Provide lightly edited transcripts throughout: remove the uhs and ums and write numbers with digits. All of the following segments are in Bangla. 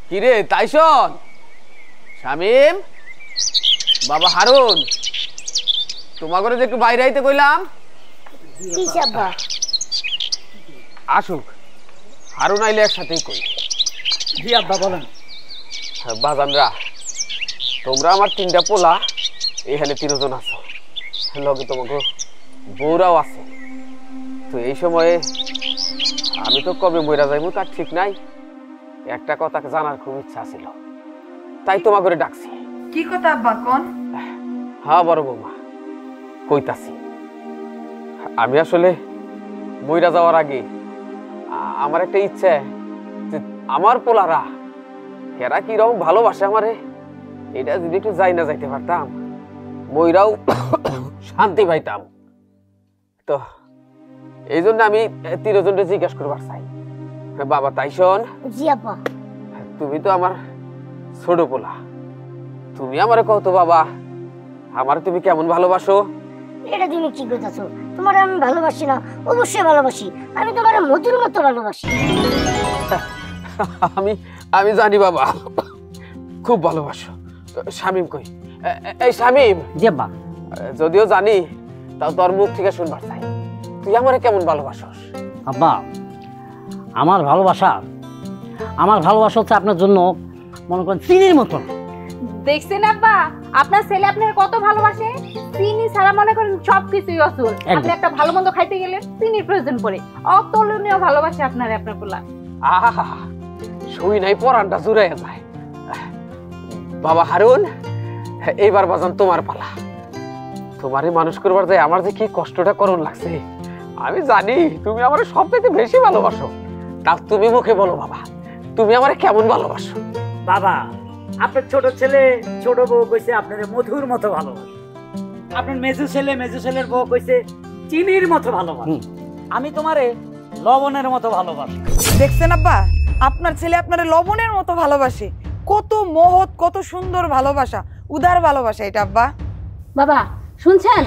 কিরে তাইশন, শামিম, বাবা হারুন, তোমার ঘরে যে একটু বাইরে আইতে কইলাম। আসুক, হারুন আইলে একসাথেই কই। জি আব্বা বলেন। বাজানরা, তোমরা আমার 3টা পোলা এখানে 3 জন আছো, লগে তোমাকে বউরাও আছে। তো এই সময়ে আমি তো কবে মইরা যাইবো তার ঠিক নাই। একটা কথা জানার খুব ইচ্ছা ছিল, তাই তোমার করে ডাকছি। কি কথা আব্বা কোন? হ্যাঁ বড় বৌমা, কইতাছি। আমি আসলে মইরা যাওয়ার আগে আমার একটা ইচ্ছে যে আমার পোলারা এরা কিরকম ভালোবাসে আমারে, এটা যদি একটু যাই না যাইতে পারতাম, মইরাও শান্তি পাইতাম। তো এই জন্য আমি 3 জনকে জিজ্ঞাসা করবার চাই। বাবা তাইশন, জি আব্বা। তুমি তো আমার ছোট পোলা, তুমি আমারে কত বাবা, আমার তুমি কেমন ভালোবাসো? এটা তুমি কি কইতাছো? তোমার আমি ভালোবাসি না? অবশ্যই ভালোবাসি, আমি তোমার মধুর মতো ভালোবাসি। আমি জানি বাবা, খুব ভালোবাসো। শামিম কই? এই শামিম। জি আব্বা। যদিও জানি, তাও তোর মুখ থেকে শুনবার চাই, তুই আমারে কেমন ভালোবাসস? আব্বা, আমার ভালোবাসা হচ্ছে আপনার জন্য মনে করেন চিনির মতন। দেখছেন আব্বা, আপনার ছেলে আপনার কত ভালোবাসে। চিনি ছাড়া মনে করেন সবকিছুই অচল। আপনি একটা ভালো মন্দ খাইতে গেলে চিনির প্রয়োজন পড়ে। অতুলনীয় ভালোবাসে আপনারে আপনার পোলা। আহা, শুই নাই পরানটা জুড়াইয়া যায়। বাবা হারুন, এইবার বাজান তোমার পালা। তোমারে মানুষ করবার যায় আমার যে কি কষ্টটা করুন লাগছে, আমি জানি তুমি আমার সব থেকে বেশি ভালোবাসো। তা তুমি মুখে বলো বাবা, তুমি আমারে কেমন ভালোবাসো? বাবা, আপনার ছোট ছেলে ছোট বউ কইছে আপনারে মধুর মতো ভালোবাসে। আপনার মেজু ছেলের বউ কইছে চিনির মতো ভালোবাসে। আমি তোমারে লবণের মতো ভালোবাসি। দেখছেন আব্বা, আপনার ছেলে আপনারে লবণের মতো ভালোবাসে। কত মহৎ, কত সুন্দর ভালোবাসা, উদার ভালোবাসা এটা আব্বা। বাবা শুনছেন,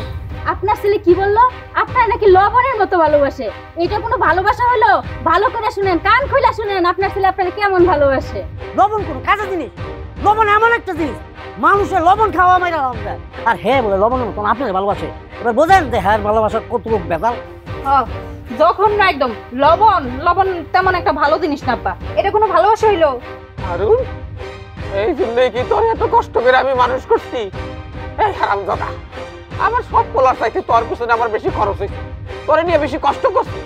আপনার ছেলে কি বললো? আপনার নাকি লবণের মতো ভালোবাসে। এটা কোনো ভালোবাসা হলো? ভালো করে শুনেন, কান খুলে শুনেন, আপনার ছেলে আপনাকে কেমন ভালোবাসে। লবণ কোনো কাঁচা জিনিস? লবণ এমন একটা জিনিস, মানুষের লবণ খাওয়া মাইরা যায়। আর হ্যাঁ বলে লবণের মতন আপনার ভালোবাসে। এবার বোঝেন যে হ্যাঁ ভালোবাসার কতটুকু বেজাল। যখন না একদম লবণ তেমন একটা ভালো জিনিস না আব্বা। এটা কোনো ভালোবাসা হইলো? হারুন, এই জন্যই কি তোর এত কষ্ট করে আমি মানুষ করছি? এই হারামজাদা, আমার সব পোলার চাইতে তোর পিছনে আমার বেশি খরচ হয়েছে, তোরে নিয়ে বেশি কষ্ট করছি।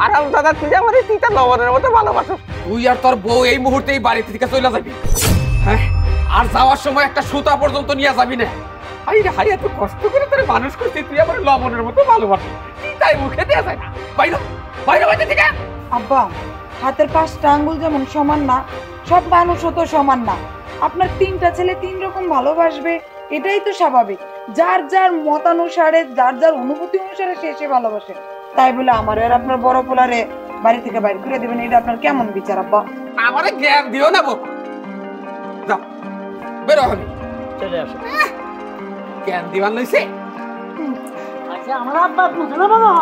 হারামজাদা, তুই আমার এই তিতা লবণের মতো ভালোবাসো। তুই আর তোর বউ এই মুহূর্তে এই বাড়ি থেকে চলে যাবি, হ্যাঁ? আর যাওয়ার সময় একটা সুতা পর্যন্ত নিয়ে যাবি না। হাই এত কষ্ট করে তোরে মানুষ করছি, তুই আমার লবণের মতো ভালোবাসিস, তাই মুখে দেওয়া যায় না। বাইরে বাইরে বাইরে থেকে। আব্বা, হাতের 5টা আঙ্গুল যেমন সমান না, সব মানুষও তো সমান না। আপনার 3টা ছেলে 3 রকম ভালোবাসবে, এটাই তো স্বাভাবিক। যার যার মতানুসারে, যার যার অনুভূতি অনুসারে সে ভালোবাসে। তাই বলে আমার আর আপনার বড় পোলারে বাড়ি থেকে বাইরে করে দেবেন, এটা আপনার কেমন বিচার আব্বা? আমারে জ্ঞান দিও না বাবা, যাও বেরো হলি চলে আসো। জ্ঞান দিবার লইছে। আচ্ছা আমার আব্বা বুঝে না বাবা,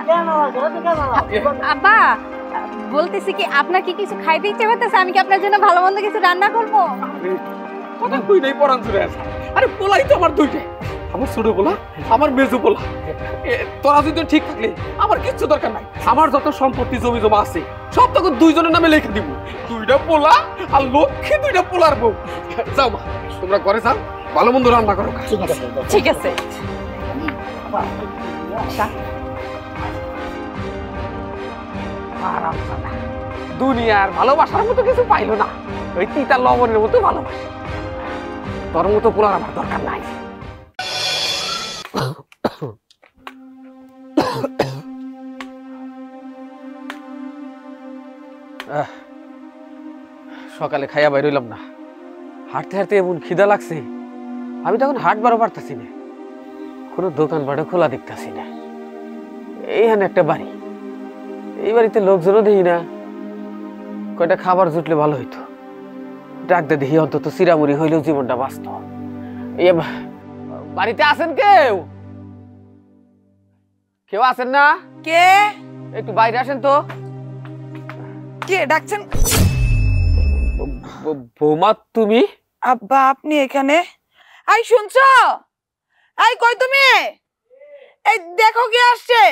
কেন আব্বা বলতেছি কি, আপনার কি কিছু খাইতে ইচ্ছে করতেছে? আমি কি আপনার জন্য ভালো মন্দ কিছু রান্না করবো? কথা কই নাই পরান চলে আসে। আরে পোলাই তো আমার 2টে, আমার ছোট পোলা, আমার মেজো পোলা। তোরা যদি ঠিক থাকলে আমার কিচ্ছু দরকার নাই। আমার যত সম্পত্তি জমি জমা আছে সব তখন 2 জনের নামে লিখে দিব। 2টা পোলা আর লক্ষ্মী 2টা পোলার বউ। যাও মা, তোমরা ঘরে যাও, ভালো মন্দ রান্না করো। ঠিক আছে ঠিক আছে। দুনিয়ার ভালোবাসার মতো কিছু পাইলো না, ওই তিতা লবণের মতো ভালোবাসা। তোর মতো পোলার আমার দরকার নাই। সকালে খাইয়া বাইর হইলাম না, হাঁটতে হাঁটতে এমন খিদা লাগছে, আমি তখন হাঁটবারও পারতাছি না, কোনো দোকান বাড়ি খোলা দেখতেছি না। এইখানে একটা বাড়ি, এই বাড়িতে লোকজনও দেখি না, কয়টা খাবার জুটলে ভালো হইতো। ডাকতে দেখি অন্তত চিরামুড়ি হইলেও জীবনটা বাঁচত। বাড়িতে আছেন কেউ? কেউ আছেন না? কে একটু বাইরে আসেন তো। কে ডাকছেন? বৌমা তুমি? আব্বা আপনি এখানে? আই শুনছো? আই কই তুমি? এই দেখো কে আসছে।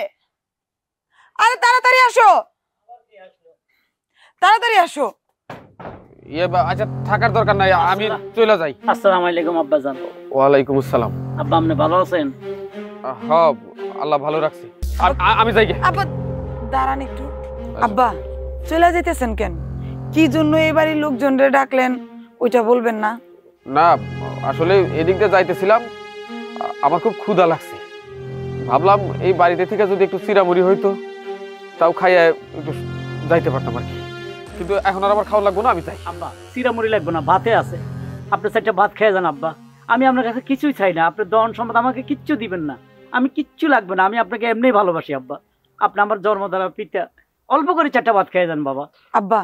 আরে তাড়াতাড়ি আসো, তাড়াতাড়ি আসো। আচ্ছা থাকার দরকার নাই, আমি চলে যাই। আসসালামু আলাইকুম আব্বাজান। ওয়ালাইকুম আসসালাম। আব্বা আপনি ভালো আছেন? হ্যাঁ আল্লাহ ভালো রাখছি। আমি যাই গে। আব্বা দাঁড়ান একটু। আব্বা চলে যেতেছেন কেন? কি জন্য এই বাড়ির লোকজনরে ডাকলেন ওইটা বলবেন না? না আসলে এদিক দিয়ে যাইতেছিলাম, আমার খুব ক্ষুধা লাগছে। ভাবলাম এই বাড়িতে থেকে যদি একটু চিরামুড়ি হইতো তাও খাইয়ে একটু যাইতে পারতাম আর কি, কিন্তু এখন আর আমার খাওয়া লাগবো না, আমি যাই। আব্বা চিরামুড়ি লাগবে না, ভাতে আছে, আপনি চারটা ভাত খেয়ে যান আব্বা। আমি আপনার কাছে কিছুই চাই না, আপনি দহন সম্পদ আমাকে কিচ্ছু দিবেন না, আমি কিচ্ছু লাগবে না, আমি আপনাকে এমনিই ভালোবাসি আব্বা। আপনি আমার জন্মধারা পিতা, অল্প করে চারটা ভাত খেয়ে যান বাবা। আব্বা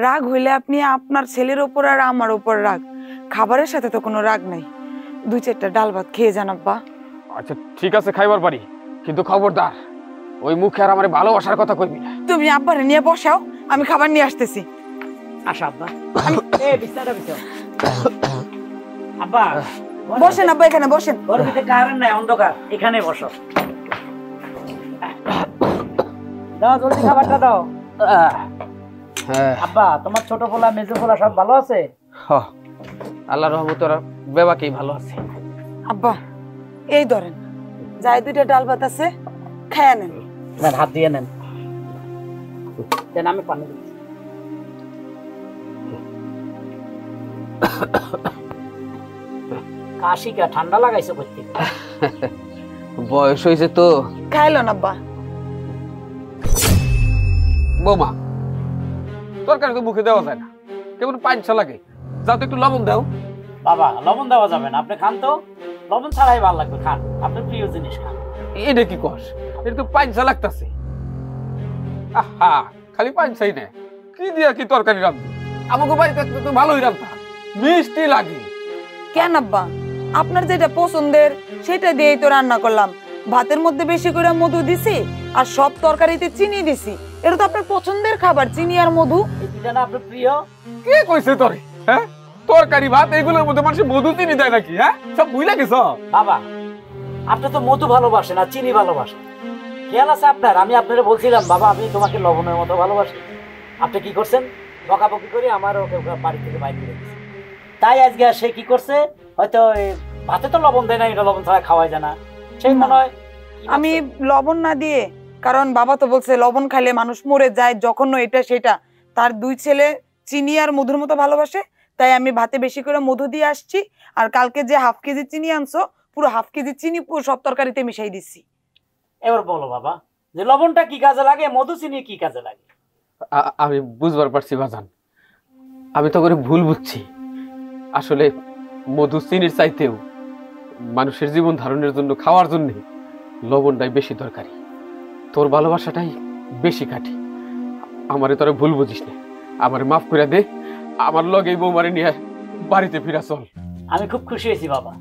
রাগ হইলে আপনি আপনার ছেলের ওপর আর আমার ওপর রাগ, খাবারের সাথে তো কোনো রাগ নাই। 2-4টা ডাল ভাত খেয়ে যান আব্বা। আচ্ছা ঠিক আছে খাইবার পারি, কিন্তু খবরদার ওই মুখে আর আমার ভালোবাসার কথা কইবি না। তুমি আব্বারে নিয়ে বসাও, আমি খাবার নিয়ে আসতেছি। আসা আব্বা। বিছানা বিছাও আব্বা। বসেন আব্বা, এখানে বসেন। ওর ভিতরে কারেন্ট নাই, অন্ধকার, এখানে বসো। দাও জলদি খাবারটা দাও। আব্বা তোমার ছোট পোলা মেজো পোলা সব ভালো আছে? আল্লাহর রহমতে ওরা বেবাকেই ভালো আছে। আব্বা এই ধরেন, যাই 2টা ডাল ভাত আছে, খেয়ে নেন। না হাত দিয়ে নেন, দেন আমি পানি দিচ্ছি। কাশি কা ঠান্ডা লাগাইছে করতে? বয়স হয়েছে তো। খাইলো না আব্বা। বৌমা তরকারি তো মুখে দেওয়া যায় না, কেমন পাঁচশা লাগে, যাও তো একটু লবণ দাও। বাবা লবণ দেওয়া যাবে না, আপনি খান তো, লবণ ছাড়াই ভালো লাগবে, খান, আপনার প্রিয় জিনিস খান। এটা কি কস, এটা তো পাঁচশা লাগতেছে। আহা খালি পাঁচশাই না, কি দিয়া কি তরকারি রাখবো? আমাকে বাড়িতে তো ভালোই রান্না, মিষ্টি লাগে। কেন আব্বা, আপনার যেটা পছন্দের সেটা দিয়েই তো রান্না করলাম। ভাতের মধ্যে বেশি করে মধু দিছি আর সব তরকারিতে চিনি দিছি। এটা তো আপনার পছন্দের খাবার, চিনি আর মধু। এই দুইটা না আপনার প্রিয়? কে কইছে তোরে? হ্যাঁ তরকারি ভাত এগুলোর মধ্যে মানুষ মধু চিনি দেয় নাকি? হ্যাঁ সব বুঝলা গেছ? বাবা আপনি তো মধু ভালোবাসেন আর চিনি ভালোবাসেন, খেয়াল আছে আপনার? আমি আপনারা বলছিলাম বাবা আমি তোমাকে লবণের মতো ভালোবাসি, আপনি কি করছেন? বকাবকি করে আমার ওকে বাড়ি থেকে বাইরে করে দিয়েছে। তাই আজকে সে কি করছে, হয়তো ভাতে তো লবণ দেয় না, এটা লবণ ছাড়া খাওয়াই যায় না, সেই মনে হয় আমি লবণ না দিয়ে, কারণ বাবা তো বলছে লবণ খাইলে মানুষ মরে যায়, জঘন্য এটা সেটা। তার 2 ছেলে চিনি আর মধুর মতো ভালোবাসে, তাই আমি ভাতে বেশি করে মধু দিয়ে আসছি। আর কালকে যে 1/2 কেজি চিনি আনছো, পুরো 1/2 কেজি চিনি পুরো সব তরকারিতে মিশাই দিচ্ছি। এবার বলো বাবা যে লবণটা কি কাজে লাগে, মধু চিনি কি কাজে লাগে? আমি বুঝবার পারছি বাজান, আমি তো করে ভুল বুঝছি। আসলে মধু চিনির চাইতেও মানুষের জীবন ধারণের জন্য, খাওয়ার জন্য লবণটাই বেশি দরকারি। তোর ভালোবাসাটাই বেশি কাটি। আমারে তোরা ভুল বুঝিস না, আমারে মাফ করে দে। আমার লগে বৌমারে নিয়ে বাড়িতে ফিরা চল। আমি খুব খুশি হয়েছি বাবা,